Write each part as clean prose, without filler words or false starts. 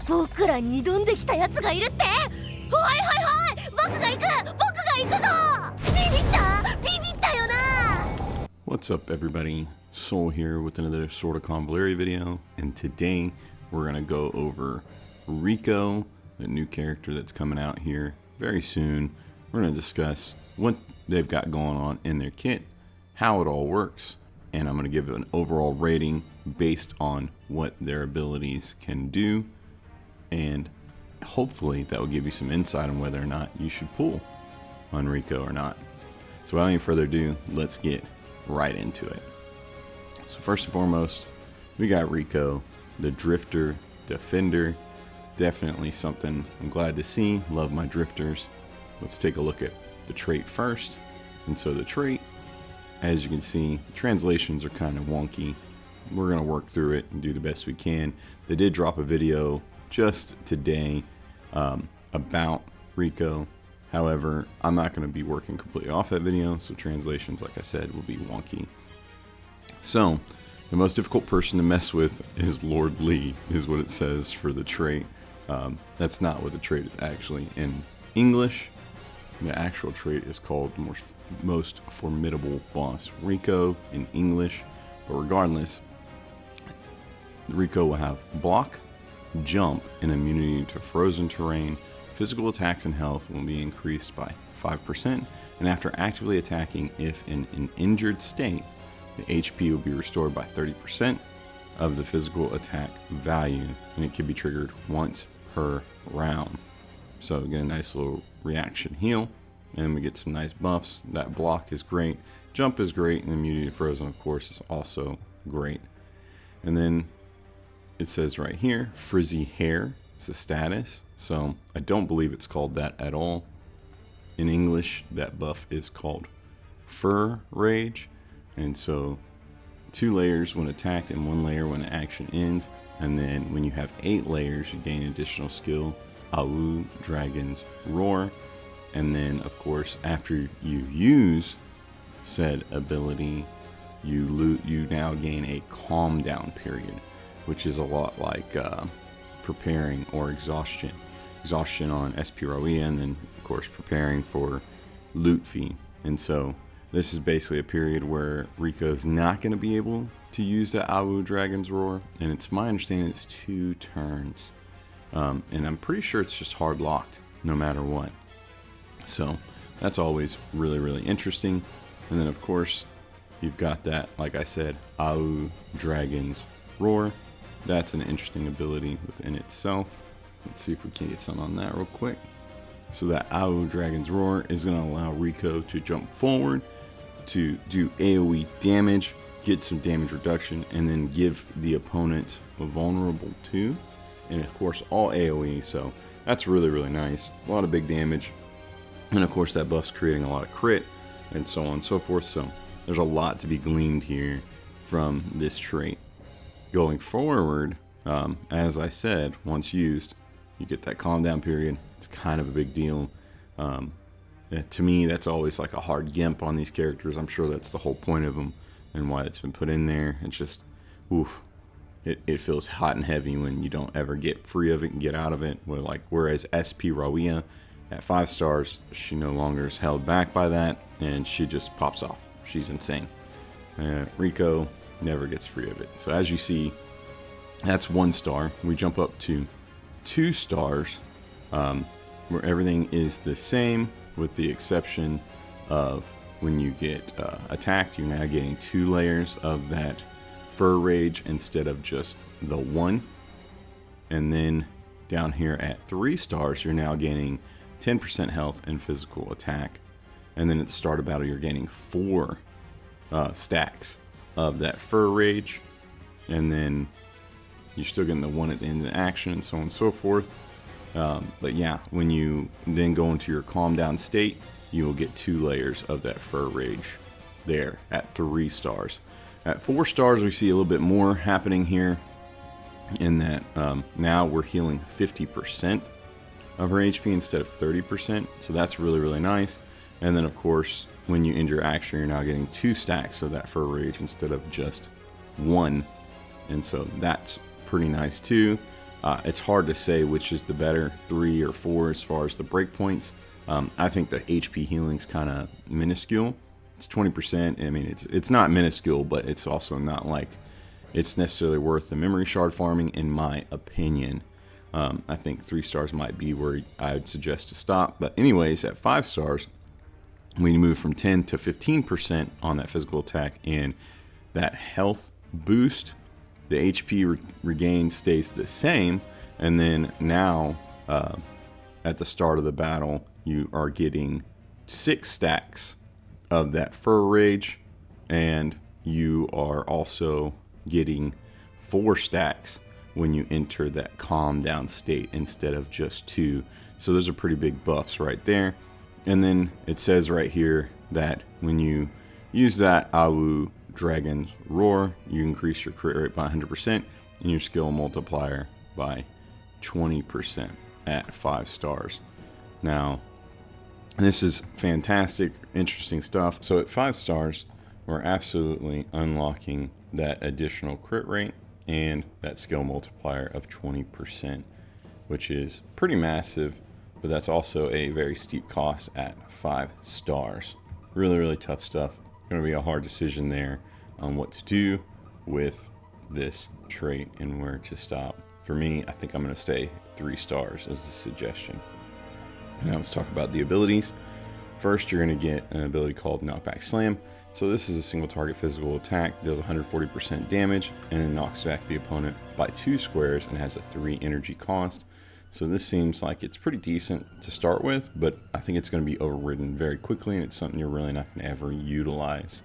僕らに挑んできたやつがいるって。はいはいはい、僕が行くぞ。ビビったよな。 What's up, everybody? Soul here with another sort of Convallaria video, and today we're gonna go over Rico, the new character that's coming out here very soon. We're gonna discuss what they've got going on in their kit, how it all works, and I'm gonna give it an overall rating based on what their abilities can do, and hopefully that will give you some insight on whether or not you should pull on Rico or not. So without any further ado, let's get right into it. So first and foremost, we got Rico, the Drifter Defender. Definitely something I'm glad to see. Love my drifters. Let's take a look at the trait first. And so the trait, as you can see, translations are kind of wonky. We're going to work through it and do the best we can. They did drop a video just today about Rico. However, I'm not going to be working completely off that video, so translations, like I said, will be wonky. So, the most difficult person to mess with is Lord Lee, is what it says for the trait. That's not what the trait is actually in English. The actual trait is called Most Formidable Boss Rico in English. But regardless, Rico will have block, jump, and immunity to frozen terrain. Physical attacks and health will be increased by 5%, and after actively attacking, if in an injured state, the HP will be restored by 30% of the physical attack value, and it can be triggered once per round. So get a nice little reaction heal, and we get some nice buffs. That block is great, jump is great, and immunity to frozen, of course, is also great. And then it says right here, frizzy hair. It's a status, so I don't believe it's called that at all. In English, that buff is called Fur Rage, and so 2 layers when attacked and 1 layer when action ends, and then when you have 8 layers, you gain additional skill, Au Dragon's Roar, and then of course after you use said ability, you now gain a calm down period, which is a lot like preparing or exhaustion on SP Rowea, and then of course preparing for loot fee. And so this is basically a period where Rico's not going to be able to use the Au Dragon's Roar, and it's my understanding it's 2 turns, and I'm pretty sure it's just hard locked no matter what. So that's always really interesting. And then of course you've got that, like I said, Au Dragon's Roar. That's an interesting ability within itself. Let's see if we can get some on that real quick. So that Au Dragon's Roar is going to allow Rico to jump forward, to do AoE damage, get some damage reduction, and then give the opponent a vulnerable to, and of course all AoE. So that's really nice. A lot of big damage, and of course that buff's creating a lot of crit, and so on and so forth. So there's a lot to be gleaned here from this trait. Going forward, as I said, once used, you get that calm down period. It's kind of a big deal. To me, that's always like a hard gimp on these characters. I'm sure that's the whole point of them and why it's been put in there. It's just, oof, it feels hot and heavy when you don't ever get free of it and get out of it. Whereas SP Rowea at 5 stars, she no longer is held back by that, and she just pops off. She's insane. Rico never gets free of it. So as you see, that's 1 star. We jump up to 2 stars, where everything is the same with the exception of when you get attacked, you're now getting 2 layers of that Fur Rage instead of just the 1. And then down here at 3 stars, you're now gaining 10% health and physical attack. And then at the start of battle, you're gaining 4 stacks of that Fur Rage, and then you're still getting the 1 at the end of the action, and so on and so forth. But yeah, when you then go into your calm down state, you will get 2 layers of that Fur Rage there at 3 stars. At 4 stars, we see a little bit more happening here, in that now we're healing 50% of her HP instead of 30%, so that's really nice. And then of course, when you end your action, you're now getting 2 stacks of that Fur Rage instead of just 1. And so that's pretty nice too. It's hard to say which is the better, 3 or 4 as far as the breakpoints. I think the HP healing's kind of minuscule. It's 20%. I mean, it's not minuscule, but it's also not like it's necessarily worth the memory shard farming, in my opinion. I think 3 stars might be where I'd suggest to stop. But anyways, at 5 stars, we move from 10 to 15% on that physical attack, and that health boost, the HP regain stays the same. And then now, at the start of the battle, you are getting 6 stacks of that fur rage, and you are also getting 4 stacks when you enter that calm down state instead of just 2. So those are pretty big buffs right there. And then it says right here that when you use that Awu Dragon's Roar, you increase your crit rate by 100% and your skill multiplier by 20% at 5 stars. Now, this is fantastic, interesting stuff. So at 5 stars, we're absolutely unlocking that additional crit rate and that skill multiplier of 20%, which is pretty massive, but that's also a very steep cost at 5 stars. Really, really tough stuff. Going to be a hard decision there on what to do with this trait and where to stop. For me, I think I'm going to stay 3 stars as the suggestion. Now let's talk about the abilities. First, you're going to get an ability called Knockback Slam. So this is a single target physical attack, does 140% damage, and then knocks back the opponent by 2 squares and has a 3 energy cost. So this seems like it's pretty decent to start with, but I think it's going to be overridden very quickly, and it's something you're really not going to ever utilize.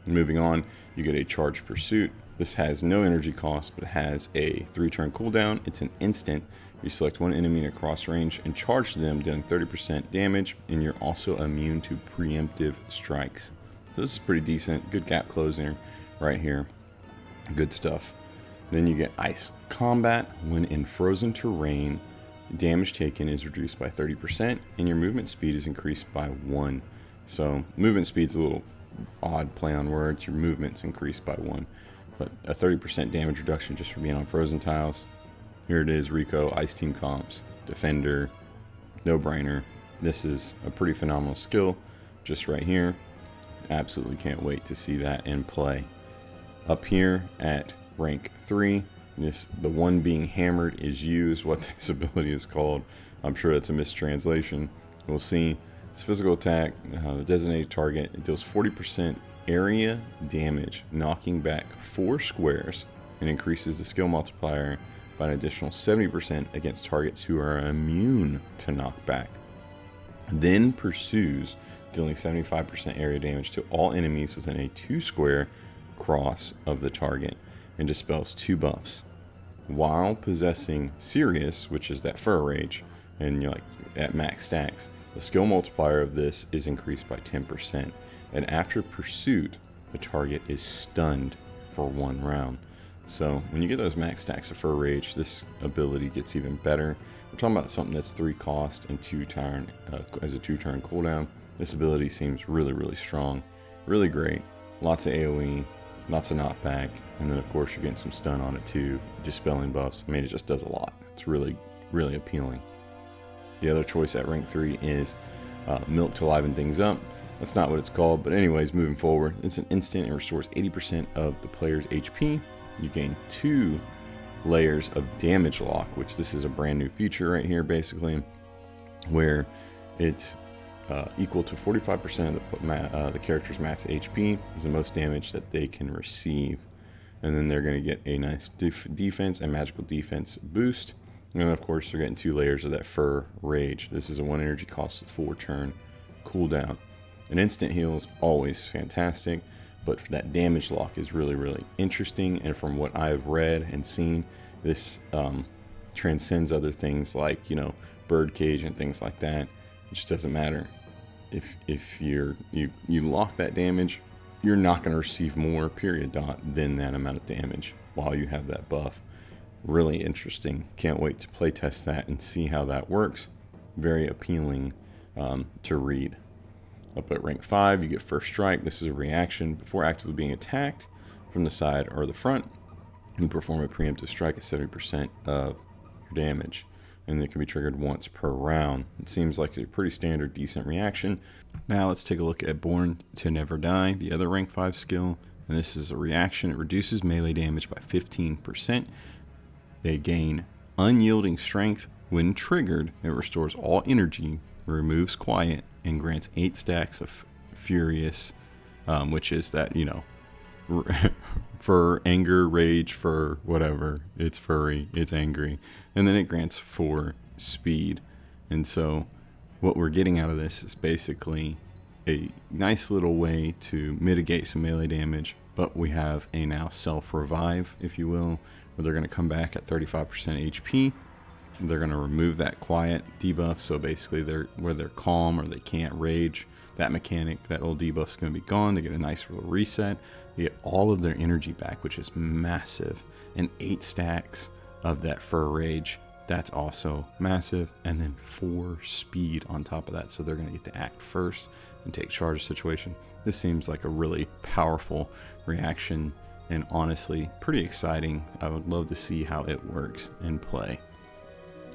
Moving on, you get a Charged Pursuit. This has no energy cost, but it has a 3-turn cooldown. It's an instant. You select one enemy in a cross range and charge them, dealing 30% damage, and you're also immune to preemptive strikes. So this is pretty decent. Good gap closer right here. Good stuff. Then you get Ice Combat. When in frozen terrain, damage taken is reduced by 30%, and your movement speed is increased by 1. So movement speed's a little odd play on words. Your movement's increased by 1. But a 30% damage reduction just for being on frozen tiles. Here it is, Rico, Ice Team Comps, Defender, no-brainer. This is a pretty phenomenal skill just right here. Absolutely can't wait to see that in play. Up here at rank 3, the one being hammered is you is what this ability is called. I'm sure that's a mistranslation. We'll see. It's physical attack, the designated target. It deals 40% area damage, knocking back 4 squares, and increases the skill multiplier by an additional 70% against targets who are immune to knockback. Then pursues, dealing 75% area damage to all enemies within a 2-square cross of the target, and dispels 2 buffs. While possessing Sirius, which is that fur rage, and you're like at max stacks, the skill multiplier of this is increased by 10%. And after pursuit, the target is stunned for 1 round. So when you get those max stacks of fur rage, this ability gets even better. We're talking about something that's 3 cost and 2 turn as a 2-turn cooldown. This ability seems really, really strong, really great. Lots of AoE, lots of knockback, and then of course you're getting some stun on it too, dispelling buffs. I mean, it just does a lot. It's really, really appealing. The other choice at rank 3 is Milk to liven things up. That's not what it's called, but anyways, moving forward, it's an instant. It restores 80% of the player's HP. You gain 2 layers of damage lock, which this is a brand new feature right here, basically, where it's equal to 45% of the character's max HP is the most damage that they can receive. And then they're going to get a nice defense and magical defense boost. And then, of course, they're getting 2 layers of that fur rage. This is a 1 energy cost 4-turn cooldown. An instant heal is always fantastic, but that damage lock is really, really interesting. And from what I've read and seen, this transcends other things like, birdcage and things like that. It just doesn't matter. If you lock that damage, you're not going to receive more than that amount of damage while you have that buff. Really interesting. Can't wait to play test that and see how that works. Very appealing to read. Up at rank 5, you get First Strike. This is a reaction before actively being attacked from the side or the front. You perform a preemptive strike at 70% of your damage, and it can be triggered once per round. It seems like a pretty standard, decent reaction. Now let's take a look at Born to Never Die, the other rank 5 skill. And this is a reaction. It reduces melee damage by 15%. They gain unyielding strength. When triggered, it restores all energy, removes quiet, and grants 8 stacks of furious, which is that, for anger, rage, for whatever. It's furry, it's angry. And then it grants 4 speed. And so what we're getting out of this is basically a nice little way to mitigate some melee damage, but we have a now self-revive, if you will, where they're going to come back at 35% HP. They're going to remove that quiet debuff, so basically where they're calm or they can't rage, that mechanic, that little debuff is going to be gone. They get a nice little reset. They get all of their energy back, which is massive, and 8 stacks of that fur rage. That's also massive, and then 4 speed on top of that, so they're going to get to act first and take charge of the situation. This seems like a really powerful reaction, and honestly pretty exciting. I would love to see how it works in play.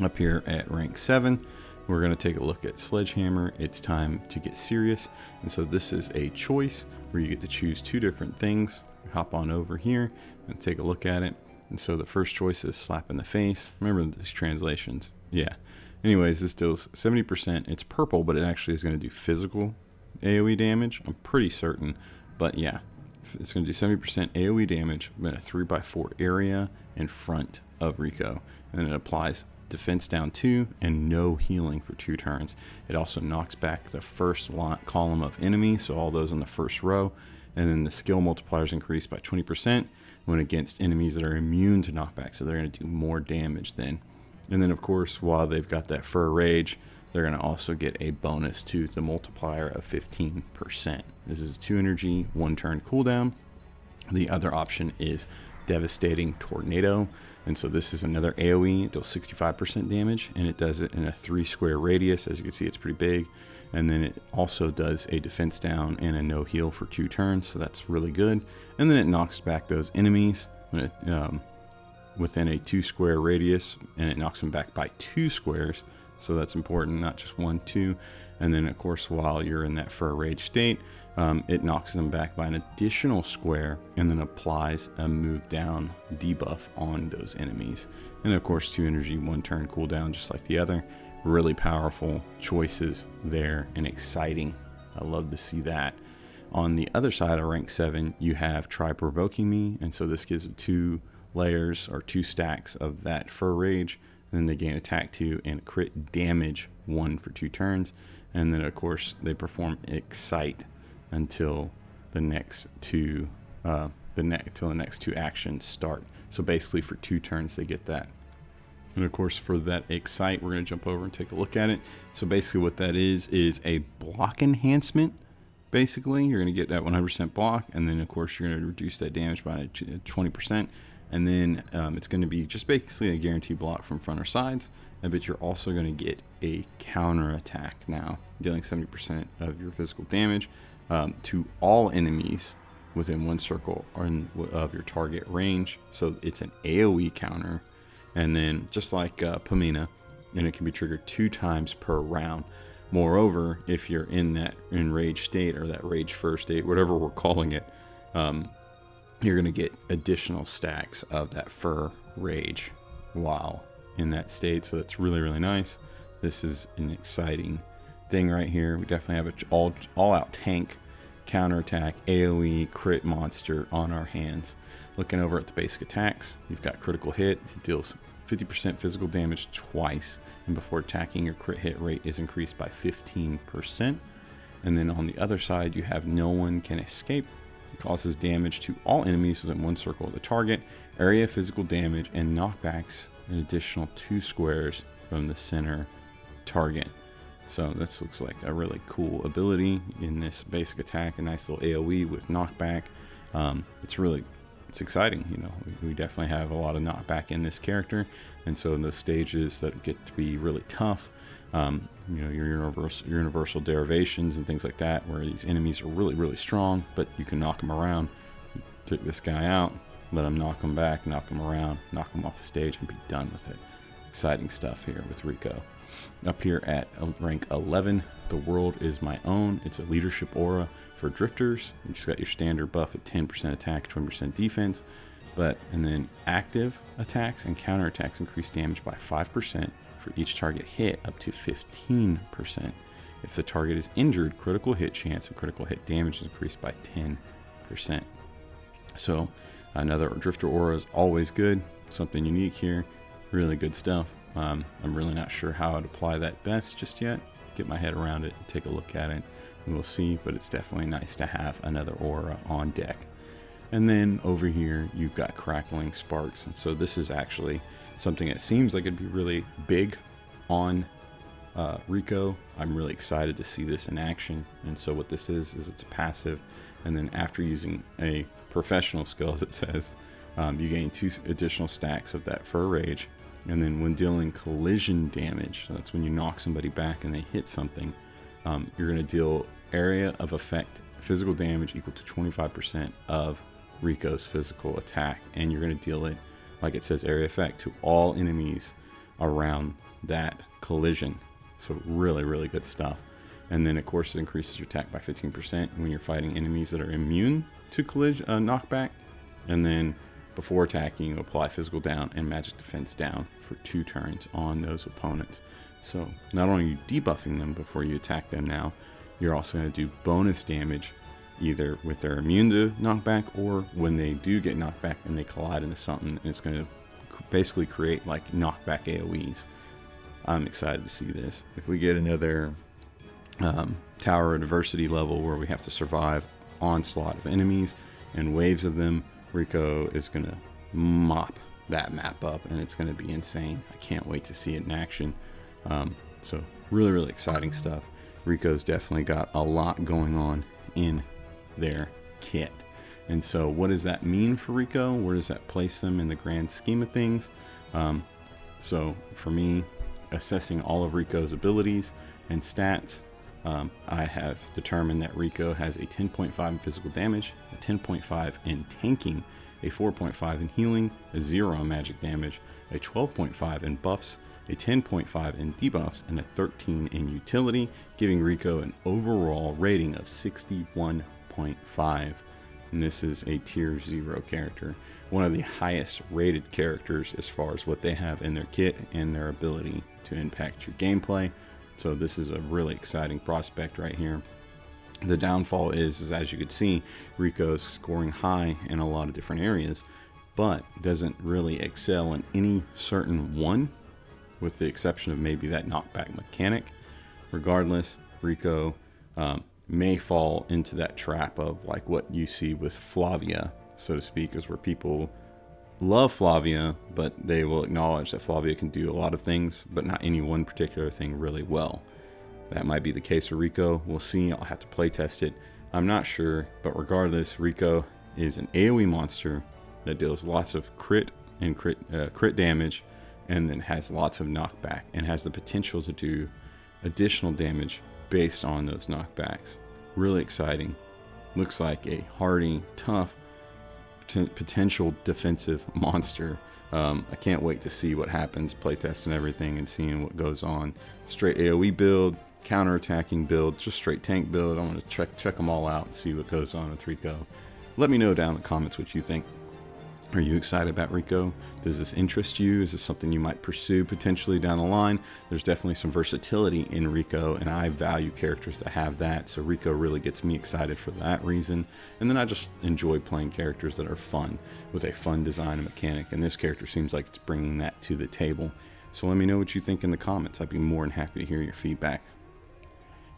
Up here at rank 7, we're going to take a look at Sledgehammer. It's time to get serious, and so this is a choice where you get to choose 2 different things. Hop on over here and take a look at it. And so the first choice is slap in the face. Remember these translations. Yeah. Anyways, this deals 70%. It's purple, but it actually is going to do physical AoE damage. I'm pretty certain. But yeah, it's going to do 70% AoE damage in a 3x4 area in front of Rico. And then it applies defense down 2 and no healing for 2 turns. It also knocks back the first column of enemies, so all those in the first row. And then the skill multipliers increase by 20% when against enemies that are immune to knockback, so they're going to do more damage then. And then of course, while they've got that fur rage, they're going to also get a bonus to the multiplier of 15%. This is 2 energy, 1 turn cooldown. The other option is Devastating Tornado, and so this is another AoE. It does 65% damage, and it does it in a 3 square radius. As you can see, it's pretty big. And then it also does a defense down and a no heal for 2 turns, so that's really good. And then it knocks back those enemies within a 2 square radius, and it knocks them back by 2 squares, so that's important, not just 1, 2. And then of course, while you're in that fur rage state, it knocks them back by an additional square and then applies a move down debuff on those enemies. And of course, 2 energy, 1 turn cooldown, just like the other. Really powerful choices there and exciting. I love to see that. On the other side of rank 7, you have Try Provoking Me, and so this gives 2 layers or 2 stacks of that fur rage. And then they gain attack 2 and crit damage 1 for 2 turns. And then of course they perform Excite until the next 2 actions start. So basically for 2 turns they get that. And of course for that Excite, we're going to jump over and take a look at it. So basically what that is a block enhancement. Basically you're going to get that 100% block, and then of course you're going to reduce that damage by 20%. And then it's going to be just basically a guaranteed block from front or sides. But you're also going to get a counter attack now, dealing 70% of your physical damage to all enemies within 1 circle of your target range. So it's an AoE counter. And then just like Pamina, and it can be triggered 2 times per round. Moreover, if you're in that enraged state or that rage first state, whatever we're calling it, you're going to get additional stacks of that fur rage while in that state. So that's really, really nice. This is an exciting thing right here. We definitely have an all-out tank, counterattack, AoE, crit monster on our hands. Looking over at the basic attacks, you've got critical hit. It deals 50% physical damage twice, and before attacking, your crit hit rate is increased by 15%. And then on the other side, you have No One Can Escape. It causes damage to all enemies within 1 circle of the target, area physical damage, and knockbacks an additional 2 squares from the center target. So this looks like a really cool ability in this basic attack, a nice little AoE with knockback. It's exciting. We definitely have a lot of knockback in this character, and so in those stages that get to be really tough, your universal derivations and things like that, where these enemies are really, really strong, but you can knock them around. You took this guy out, let him knock him back, knock him around, knock him off the stage, and be done with it. Exciting stuff here with Rico. Up here at rank 11, The World Is My Own. It's a leadership aura for drifters. You just got your standard buff at 10% attack, 20% defense. And then active attacks and counter attacks increase damage by 5% for each target hit, up to 15%. If the target is injured, critical hit chance and critical hit damage is increased by 10%. So another drifter aura is always good. Something unique here. Really good stuff. I'm really not sure how I'd apply that best just yet. Get my head around it and take a look at it, and we'll see. But it's definitely nice to have another aura on deck. And then over here, you've got crackling sparks. And so this is actually something that seems like it'd be really big on Rico. I'm really excited to see this in action. And so what this is it's a passive. And then after using a professional skill, as it says, you gain 2 additional stacks of that Fur Rage. And then when dealing collision damage, so that's when you knock somebody back and they hit something, you're going to deal area of effect physical damage equal to 25% of Rico's physical attack. And you're going to deal it, like it says, area effect to all enemies around that collision. So really, really good stuff. And then, of course, it increases your attack by 15% when you're fighting enemies that are immune to collision knockback. And then before attacking, you apply physical down and magic defense down for 2 turns on those opponents. So not only are you debuffing them before you attack them now, you're also going to do bonus damage either with their immune to knockback or when they do get knocked back and they collide into something, and it's going to basically create like knockback AoEs. I'm excited to see this. If we get another Tower of Adversity level where we have to survive onslaught of enemies and waves of them, Rico is going to mop that map up, and it's going to be insane. I can't wait to see it in action. So really, really exciting stuff. Rico's definitely got a lot going on in their kit. And so what does that mean for Rico? Where does that place them in the grand scheme of things? So for me, assessing all of Rico's abilities and stats, I have determined that Rico has a 10.5 in physical damage, a 10.5 in tanking, a 4.5 in healing, a 0 in magic damage, a 12.5 in buffs, a 10.5 in debuffs, and a 13 in utility, giving Rico an overall rating of 61.5. And this is a tier 0 character, one of the highest rated characters as far as what they have in their kit and their ability to impact your gameplay. So this is a really exciting prospect right here. The downfall is as you can see, Rico's scoring high in a lot of different areas, but doesn't really excel in any certain one, with the exception of maybe that knockback mechanic. Regardless, Rico may fall into that trap of like what you see with Flavia, so to speak, is where people love Flavia, but they will acknowledge that Flavia can do a lot of things, but not any one particular thing really well. That might be the case for Rico. We'll see. I'll have to play test it. I'm not sure, but regardless, Rico is an AoE monster that deals lots of crit and crit damage, and then has lots of knockback and has the potential to do additional damage based on those knockbacks. Really exciting. Looks like a hardy, tough, potential defensive monster. I can't wait to see what happens, playtest and everything, and seeing what goes on. Straight AoE build, counter-attacking build, just straight tank build. I want to check them all out and see what goes on with Rico. Let me know down in the comments what you think. Are you excited about Rico? Does this interest you? Is this something you might pursue potentially down the line? There's definitely some versatility in Rico, and I value characters that have that, so Rico really gets me excited for that reason. And then I just enjoy playing characters that are fun, with a fun design and mechanic, and this character seems like it's bringing that to the table. So let me know what you think in the comments. I'd be more than happy to hear your feedback.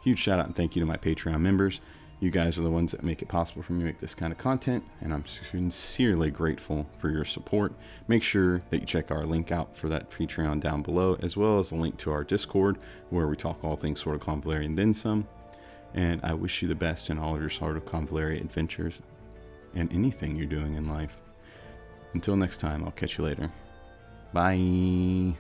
Huge shout out and thank you to my Patreon members. You guys are the ones that make it possible for me to make this kind of content, and I'm sincerely grateful for your support. Make sure that you check our link out for that Patreon down below, as well as a link to our Discord, where we talk all things Sword of Convallaria and then some. And I wish you the best in all of your Sword of Convallaria adventures and anything you're doing in life. Until next time, I'll catch you later. Bye.